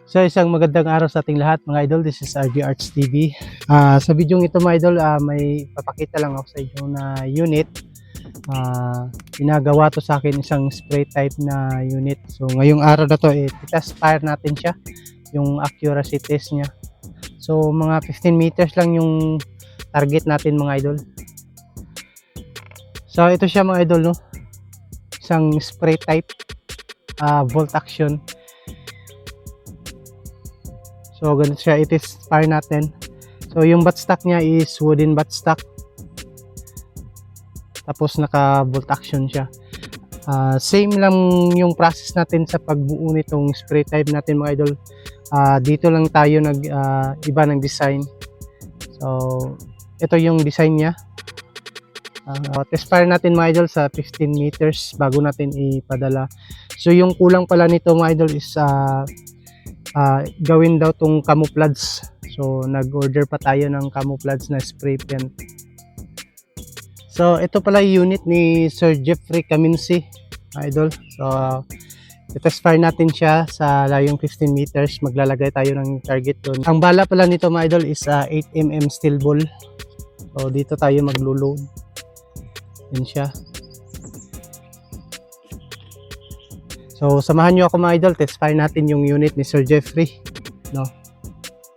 So isang magandang araw sa ating lahat mga idol. This is RG Arts TV. Sa video ito mga idol, may papakita lang ako sa inyo na unit. Ginagawa to sa akin isang spray type na unit. So ngayong araw na to, test fire natin siya. Yung accuracy test niya. So mga 15 meters lang yung target natin mga idol. So ito siya mga idol, no? Isang spray type, bolt action. So ganito siya, i-test fire natin. So yung buttstock niya is wooden buttstock. Tapos naka bolt action siya. Same lang yung process natin sa pagbuo nitong spray type natin mga idol. Dito lang tayo iba ng design. So ito yung design niya. Test fire natin mga idol sa 15 meters bago natin ipadala. So yung kulang pala nito mga idol is gawin daw tong camouflage. So nag-order pa tayo ng camouflage na spray paint. So ito pala yung unit ni Sir Jeffrey Kaminsi, idol. So i-test fire natin siya sa layong 15 meters. Maglalagay tayo ng target doon. Ang bala pala nito mga idol is 8mm steel ball. So dito tayo maglo-load. Yan siya. So samahan nyo ako mga idol, test fire natin yung unit ni Sir Jeffrey, no?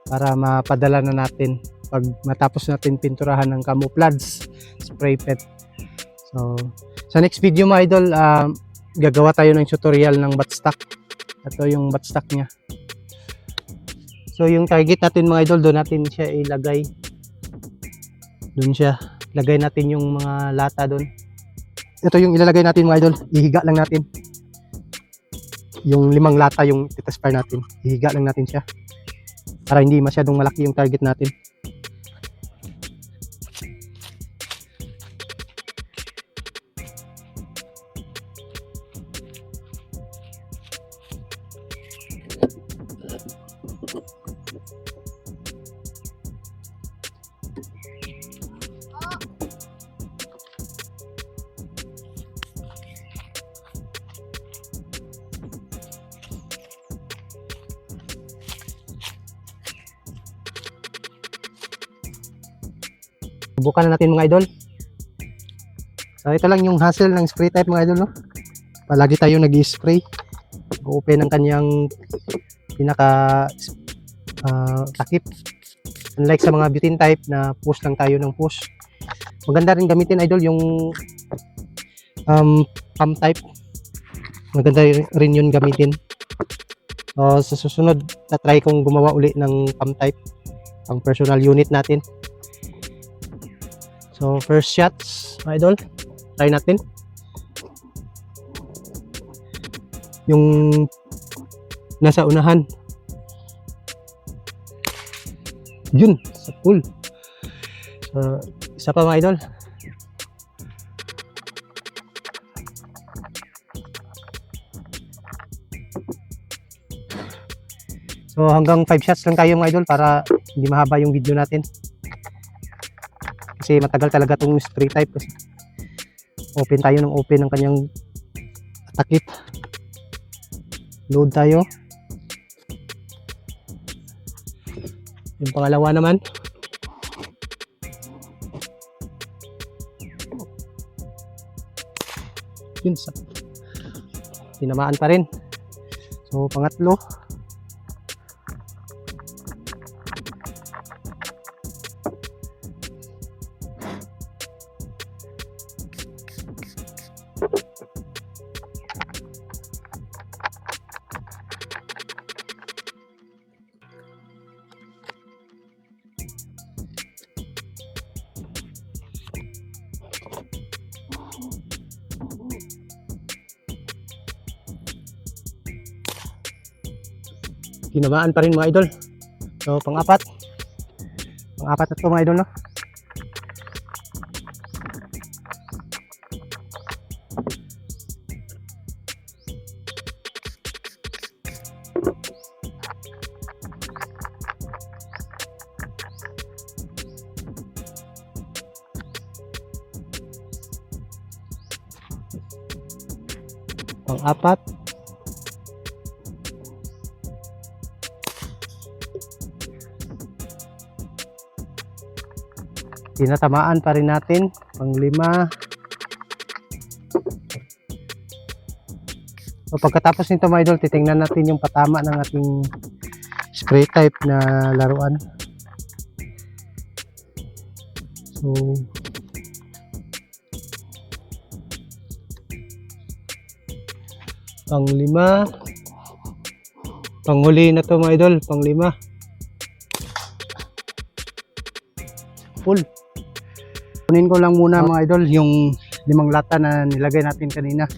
Para mapadala na natin pag matapos natin pinturahan ng camouflage spray paint. So sa next video mga idol, gagawa tayo ng tutorial ng buttstock. Ito yung buttstock niya. So yung target natin mga idol, doon natin siya ilagay. Doon siya, lagay natin yung mga lata doon. Ito yung ilalagay natin mga idol, ihiga lang natin. Yung 5 lata yung test fire natin, ihiga lang natin siya para hindi masyadong malaki yung target natin. Subukan na natin mga idol. So ito lang yung hassle ng spray type mga idol, no? Palagi tayo nag-spray. Open ang kanyang pinaka takip. Unlike sa mga butane type na push lang tayo ng push. Maganda rin gamitin idol yung pump type. Maganda rin yun gamitin. So sa susunod na try kong gumawa uli ng pump type ang personal unit natin. So first shots mga idol, try natin yung nasa unahan, yun sa pool. So isa pa mga idol. So hanggang 5 shots lang tayo mga idol para hindi mahaba yung video natin. Kasi matagal talaga itong spray type kasi open tayo ng open ng kanyang takip. Load tayo. Yung pangalawa naman. Yun, tinamaan pa rin. So pangatlo. Tinamaan pa rin mga idol. So pang-apat na ito mga idol, no? Pang-apat. tinatamaan pa rin natin. Pang-5. So, pagkatapos nito mga idol, titingnan natin yung patama ng ating spray type na laruan. So, pang-5. Panghuli na to mga idol, pang-5. Full. Kunin ko lang muna mga idol yung 5 lata na nilagay natin kanina.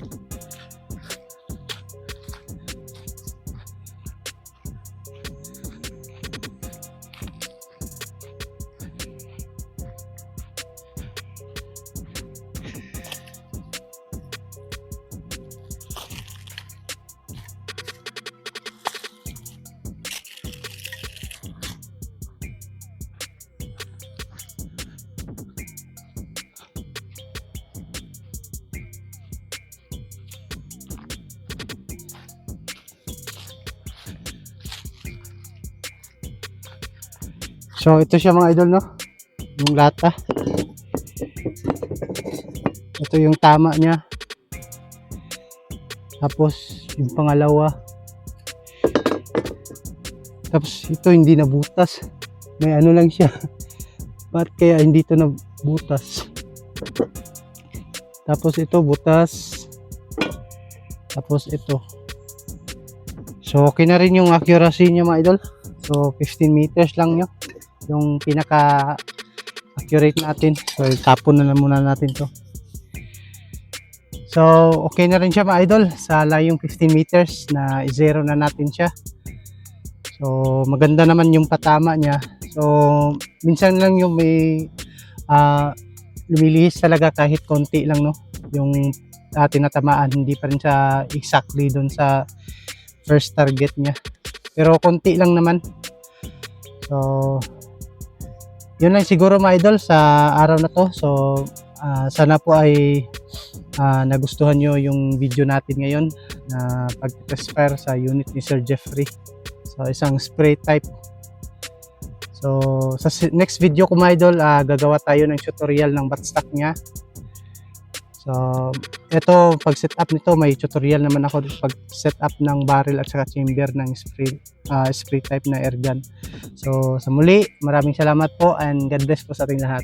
So ito siya mga idol, no, yung lata. Ito yung tama niya. Tapos yung pangalawa. Tapos ito hindi nabutas. May ano lang siya. Bakit kaya hindi ito nabutas? Tapos ito butas. Tapos ito. So okay na rin yung accuracy niya mga idol. So 15 meters lang yun yung pinaka accurate natin. So tapon na muna natin to. So okay na rin siya mga idol sa layong 15 meters na i-zero na natin siya. So maganda naman yung patama niya. So minsan lang yung may lumilihis talaga kahit konti lang, no, yung tinatamaan, hindi pa rin siya exactly doon sa first target niya, pero konti lang naman. So yun lang siguro mga idol sa araw na to. So sana po ay nagustuhan nyo yung video natin ngayon na pag-test sa unit ni Sir Jeffrey. So isang spray type. So sa next video ko mga idol, gagawa tayo ng tutorial ng buttstock niya. So ito, pag set up nito may tutorial naman ako pag set up ng barrel at saka chamber ng spray type na air gun. So sa muli, maraming salamat po and God bless po sa ating lahat.